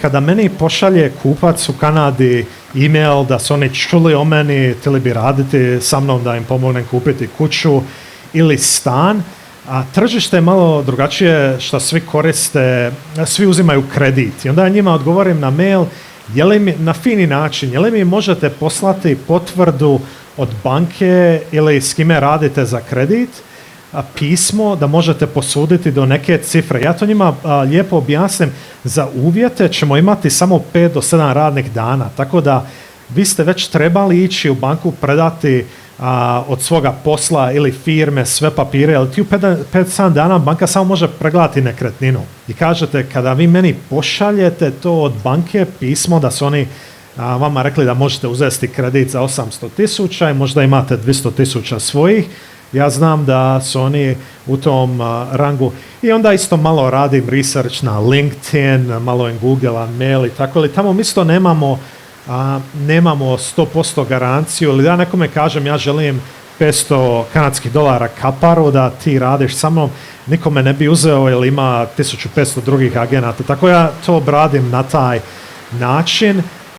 kada meni pošalje kupac u Kanadi e-mail da su oni čuli o meni, htjeli bi raditi sa mnom da im pomognem kupiti kuću ili stan, a tržište je malo drugačije što svi koriste, svi uzimaju kredit. I onda ja njima odgovorim na mail, na fini način, je li mi možete poslati potvrdu od banke ili s kime radite za kredit, pismo da možete posuditi do neke cifre. Ja to njima lijepo objasnim, za uvjete ćemo imati samo 5 do 7 radnih dana, tako da vi ste već trebali ići u banku predati od svoga posla ili firme sve papire, ali ti u 5-7 dana banka samo može pregledati nekretninu. I kažete, kada vi meni pošaljete to od banke pismo da su oni vama rekli da možete uzeti kredit za 800.000 i možda imate 200.000 svojih, ja znam da su oni u tom rangu. I onda isto malo radim research na LinkedIn, malo in Google, mail i tako, ali tamo isto nemamo 100% garanciju, ili da nekome kažem ja želim $500 kanadskih kaparu da ti radiš sa mnom, nikome ne bi uzeo jer ima 1500 drugih agenata. Tako ja to obradim na taj način.